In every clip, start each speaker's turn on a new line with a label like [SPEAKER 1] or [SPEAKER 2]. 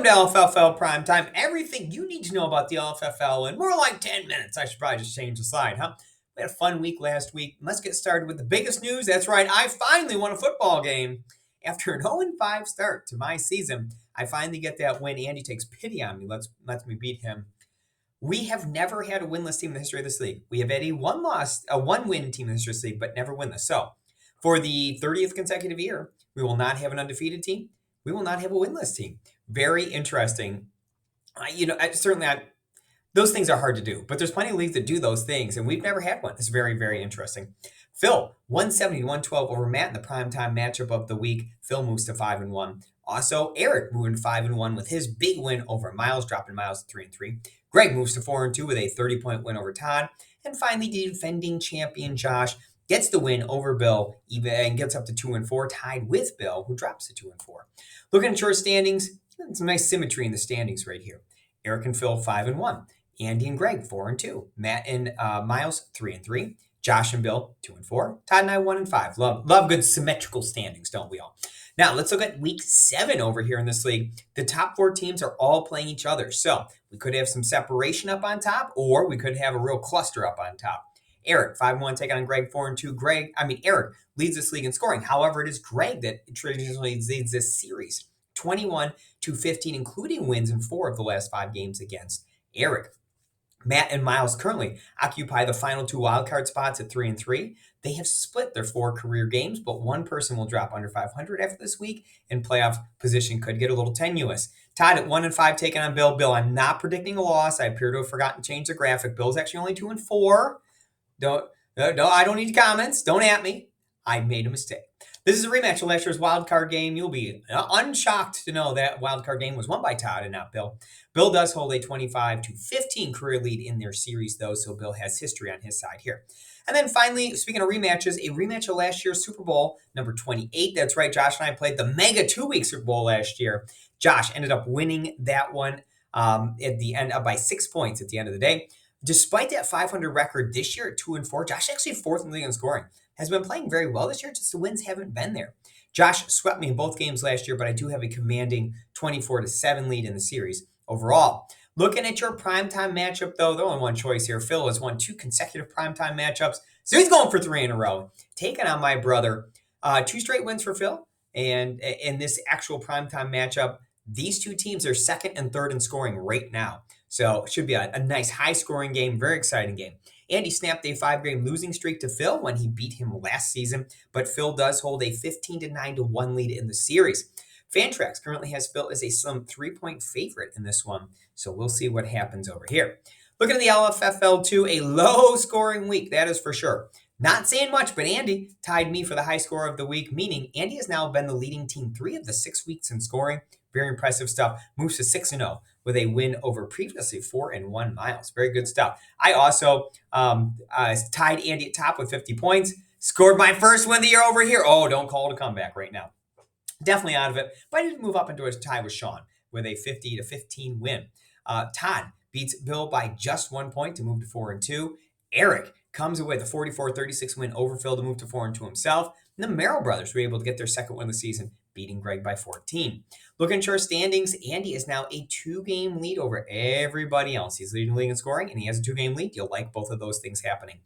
[SPEAKER 1] Welcome to LFFL Primetime. Everything you need to know about the LFFL in more like 10 minutes. I should probably just change the slide, huh? We had a fun week last week. Let's get started with the biggest news. That's right, I finally won a football game. After an 0-5 start to my season, I finally get that win. Andy takes pity on me, lets me beat him. We have never had a winless team in the history of this league. We have had a one-win team in the history of this league, but never winless. So, for the 30th consecutive year, we will not have an undefeated team. We will not have a winless team. Very interesting. Those things are hard to do, but there's plenty of leagues that do those things, and we've never had one. It's very, very interesting. Phil, 170 to 112 over Matt in the primetime matchup of the week. Phil moves to 5-1. Also, Eric moving to 5-1 with his big win over Miles, dropping Miles to 3-3. Greg moves to 4-2 with a 30-point win over Todd. And finally, the defending champion Josh gets the win over Bill and gets up to 2-4, tied with Bill, who drops to 2-4. Looking at your standings, some nice symmetry in the standings right here. Eric and Phil 5-1. Andy and Greg 4-2. Matt and Miles 3-3. Josh and Bill 2-4. Todd and I 1-5. Love good symmetrical standings, don't we all? Now let's look at week 7 over here in this league. The top 4 teams are all playing each other, so we could have some separation up on top, or we could have a real cluster up on top. Eric 5-1 taking on Greg 4-2. Eric leads this league in scoring. However, it is Greg that traditionally leads this series, 21-15, including wins in 4 of the last 5 games against Eric. Matt and Miles currently occupy the final 2 wildcard spots at 3-3. They have split their 4 career games, but one person will drop under 500 after this week, and playoff position could get a little tenuous. Todd at 1-5 taking on Bill. Bill, I'm not predicting a loss. I appear to have forgotten to change the graphic. Bill's actually only 2-4. I don't need comments. Don't at me. I made a mistake. This is a rematch of last year's wildcard game. You'll be unshocked to know that wildcard game was won by Todd and not Bill. Bill does hold a 25-15 career lead in their series, though, so Bill has history on his side here. And then finally, speaking of rematches, a rematch of last year's Super Bowl, number 28. That's right, Josh and I played the mega 2-week Super Bowl last year. Josh ended up winning that one at the end by 6 points at the end of the day. Despite that 500 record this year at 2-4, Josh actually 4th in the league in scoring. Has been playing very well this year, just the wins haven't been there. Josh swept me in both games last year, but I do have a commanding 24-7 lead in the series overall. Looking at your primetime matchup, though, the only one choice here. Phil has won 2 consecutive primetime matchups, so he's going for 3 in a row. Taking on my brother, 2 straight wins for Phil, and in this actual primetime matchup, these 2 teams are 2nd and 3rd in scoring right now. So it should be a nice high-scoring game, very exciting game. Andy snapped a 5-game losing streak to Phil when he beat him last season, but Phil does hold a 15-9-1 lead in the series. Fantrax currently has Phil as a slim 3-point favorite in this one, so we'll see what happens over here. Looking at the LFFL 2, a low-scoring week, that is for sure. Not saying much, but Andy tied me for the high score of the week, meaning Andy has now been the leading team 3 of the 6 weeks in scoring. Very impressive stuff. Moves to 6-0 with a win over previously 4-1 Miles. Very good stuff. I also tied Andy at top with 50 points. Scored my first win of the year over here. Oh, don't call it a comeback right now. Definitely out of it. But I did move up into a tie with Sean with a 50-15 win. Todd beats Bill by just 1 point to move to 4-2. Eric comes away with a 44-36 win over Phil to move to 4-2 himself. And the Merrill brothers were able to get their second win of the season, beating Greg by 14. Looking at your standings, Andy is now a 2-game lead over everybody else. He's leading the league in scoring, and he has a 2-game lead. You'll like both of those things happening.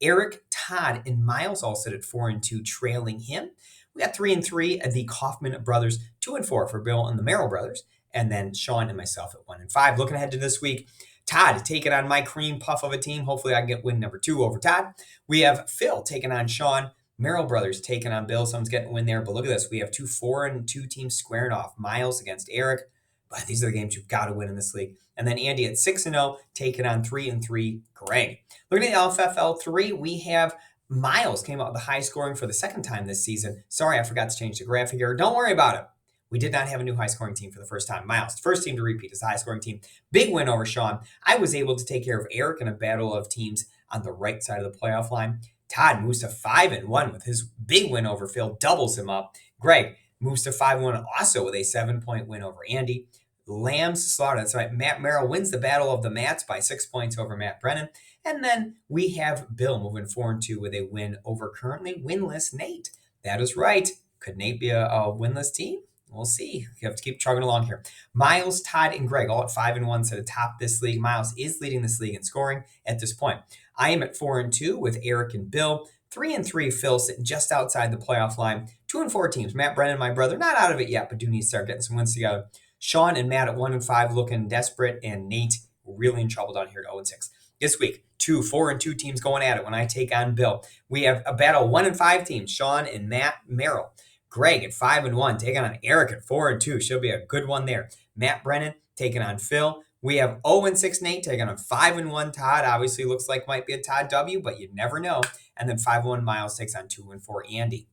[SPEAKER 1] Eric, Todd, and Miles all sit at 4-2, trailing him. We got 3-3 the Kaufman brothers, 2-4 for Bill and the Merrill brothers, and then Sean and myself at 1-5. Looking ahead to this week, Todd taking on my cream puff of a team. Hopefully I can get win number 2 over Todd. We have Phil taking on Sean. Merrill brothers taking on Bill. Someone's getting a win there. But look at this. We have 2 4-2 teams squaring off. Miles against Eric. But these are the games you've got to win in this league. And then Andy at 6-0 taking on 3-3 Greg. Looking at the LFFL 3, we have Miles came out with the high scoring for the second time this season. Sorry, I forgot to change the graphic here. Don't worry about it. We did not have a new high-scoring team for the first time. Miles, the first team to repeat as the high-scoring team. Big win over Sean. I was able to take care of Eric in a battle of teams on the right side of the playoff line. Todd moves to 5-1 with his big win over Phil, doubles him up. Greg moves to 5-1 also with a 7-point win over Andy. Lambs slaughter. That's right. Matt Merrill wins the battle of the Mats by 6 points over Matt Brennan. And then we have Bill moving 4-2 with a win over currently winless Nate. That is right. Could Nate be a winless team? We'll see. You have to keep chugging along here. Miles, Todd, and Greg all at 5-1 to the top this league. Miles is leading this league in scoring at this point. I am at 4-2 with Eric and Bill. 3-3, Phil sitting just outside the playoff line. 2-4 teams. Matt Brennan, my brother, not out of it yet, but do need to start getting some wins together. Sean and Matt at 1-5, looking desperate, and Nate really in trouble down here at 0-6. This week, 4-2 teams going at it when I take on Bill. We have a battle 1-5 teams, Sean and Matt Merrill. Greg at 5-1, taking on Eric at 4-2. Should be a good one there. Matt Brennan taking on Phil. We have 0-6 Nate taking on 5-1 Todd. Obviously looks like might be a Todd W, but you never know. And then 5-1 Miles takes on 2-4 Andy.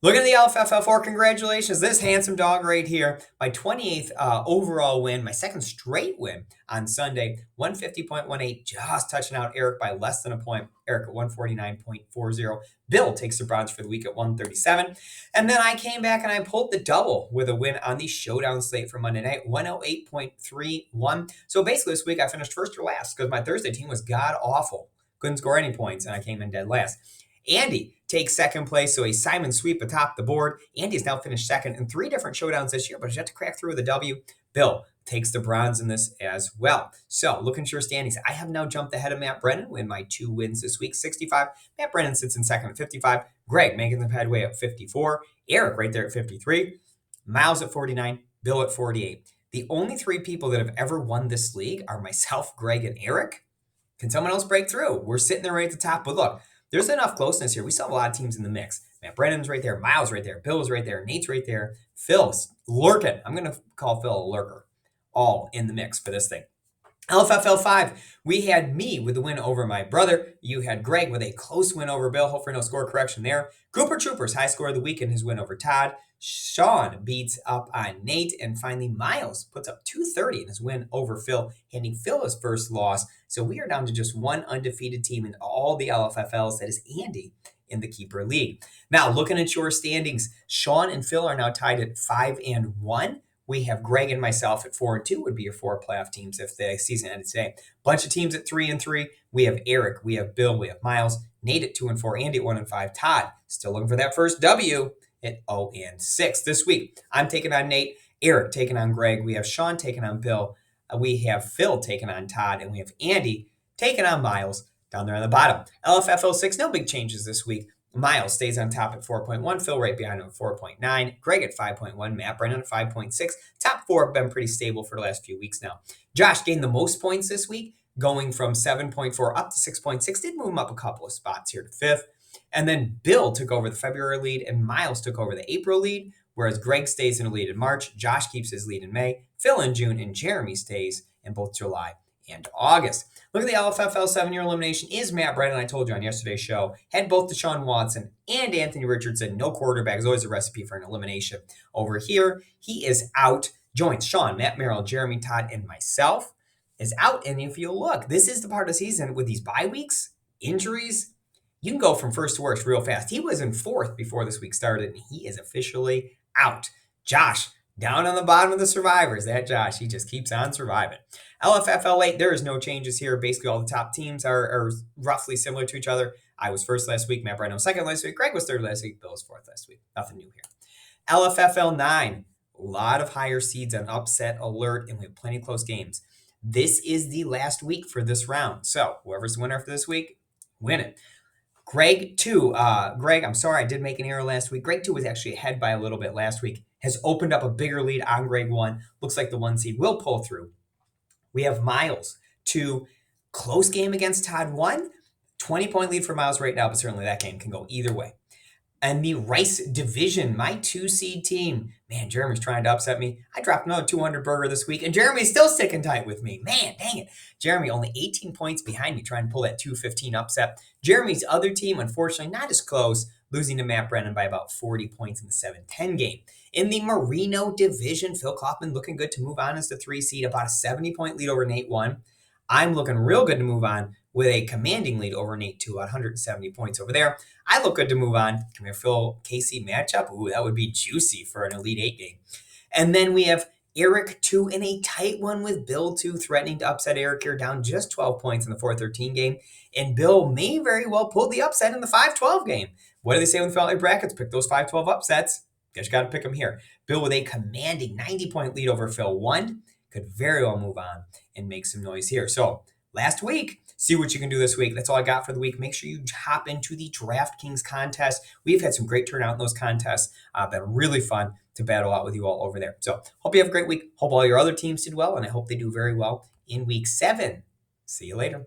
[SPEAKER 1] Looking at the LFFL4, congratulations. This handsome dog right here, my 28th overall win, my second straight win on Sunday, 150.18, just touching out Eric by less than a point. Eric at 149.40. Bill takes the bronze for the week at 137. And then I came back and I pulled the double with a win on the showdown slate for Monday night, 108.31. So basically this week I finished first or last because my Thursday team was god awful. Couldn't score any points, and I came in dead last. Andy takes second place, so a Simon sweep atop the board. Andy's now finished second in 3 different showdowns this year, but he's yet to crack through with a W. Bill takes the bronze in this as well. So, looking at your standings, I have now jumped ahead of Matt Brennan in my 2 wins this week, 65. Matt Brennan sits in second at 55. Greg making the headway at 54. Eric right there at 53. Miles at 49. Bill at 48. The only 3 people that have ever won this league are myself, Greg, and Eric. Can someone else break through? We're sitting there right at the top, but look, there's enough closeness here. We still have a lot of teams in the mix. Matt Brennan's right there. Miles right there. Bill's right there. Nate's right there. Phil's lurking. I'm going to call Phil a lurker. All in the mix for this thing. LFFL 5, we had me with the win over my brother. You had Greg with a close win over Bill. Hopefully no score correction there. Cooper Troopers, high score of the week in his win over Todd. Sean beats up on Nate. And finally, Miles puts up 230 in his win over Phil, handing Phil his first loss. So we are down to just one undefeated team in all the LFFLs. That is Andy in the Keeper League. Now, looking at your standings, Sean and Phil are now tied at 5-1. We have Greg and myself at 4-2, would be your 4 playoff teams if the season ended today. Bunch of teams at 3-3. We have Eric, we have Bill, we have Miles, Nate at 2-4, Andy at 1-5, Todd still looking for that first W at 0-6 this week. I'm taking on Nate, Eric taking on Greg. We have Sean taking on Bill. We have Phil taking on Todd, and we have Andy taking on Miles down there on the bottom. LFFL 6, no big changes this week. Miles stays on top at 4.1. Phil right behind him at 4.9. Greg at 5.1. Matt Brennan at 5.6. Top 4 have been pretty stable for the last few weeks now. Josh gained the most points this week, going from 7.4 up to 6.6. Did move him up a couple of spots here to 5th. And then Bill took over the February lead, and Miles took over the April lead, whereas Greg stays in the lead in March. Josh keeps his lead in May. Phil in June, and Jeremy stays in both July and August. Look at the LFFL 7-year elimination is Matt Brennan. I told you on yesterday's show. Had both Deshaun Watson and Anthony Richardson. No quarterback is always a recipe for an elimination. Over here, he is out. Joins Sean, Matt Merrill, Jeremy, Todd, and myself is out. And if you look, this is the part of the season with these bye weeks, injuries, you can go from first to worst real fast. He was in 4th before this week started, and he is officially out. Josh, down on the bottom of the survivors. That Josh, he just keeps on surviving. LFFL 8, there is no changes here. Basically, all the top teams are roughly similar to each other. I was first last week. Matt Brennan was second last week. Greg was third last week. Bill was 4th last week. Nothing new here. LFFL 9, a lot of higher seeds on upset alert, and we have plenty of close games. This is the last week for this round. So whoever's the winner for this week, win it. Greg 2, Greg, I'm sorry, I did make an error last week. Greg 2 was actually ahead by a little bit last week, has opened up a bigger lead on Greg 1. Looks like the 1 seed will pull through. We have Miles 2, close game against Todd 1. 20-point lead for Miles right now, but certainly that game can go either way. And the Rice Division, my 2-seed team. Man, Jeremy's trying to upset me. I dropped another 200 burger this week, and Jeremy's still sticking tight with me. Man, dang it. Jeremy only 18 points behind me trying to pull that 215 upset. Jeremy's other team, unfortunately, not as close, losing to Matt Brennan by about 40 points in the 7-10 game. In the Merino Division, Phil Kaufman looking good to move on as the 3 seed, about a 70-point lead over Nate 1. I'm looking real good to move on with a commanding lead over Nate 2, 170 points over there. I look good to move on. Can we have Phil KC matchup? Ooh, that would be juicy for an Elite 8 game. And then we have Eric 2 in a tight one with Bill 2 threatening to upset Eric here, down just 12 points in the 4-13 game. And Bill may very well pull the upset in the 5-12 game. What do they say when Family Brackets? Pick those 5-12 upsets. Just got to pick them here. Bill with a commanding 90-point lead over Phil 1 could very well move on and make some noise here. So last week, see what you can do this week. That's all I got for the week. Make sure you hop into the DraftKings contest. We've had some great turnout in those contests. Been really fun to battle out with you all over there. So hope you have a great week. Hope all your other teams did well, and I hope they do very well in week 7. See you later.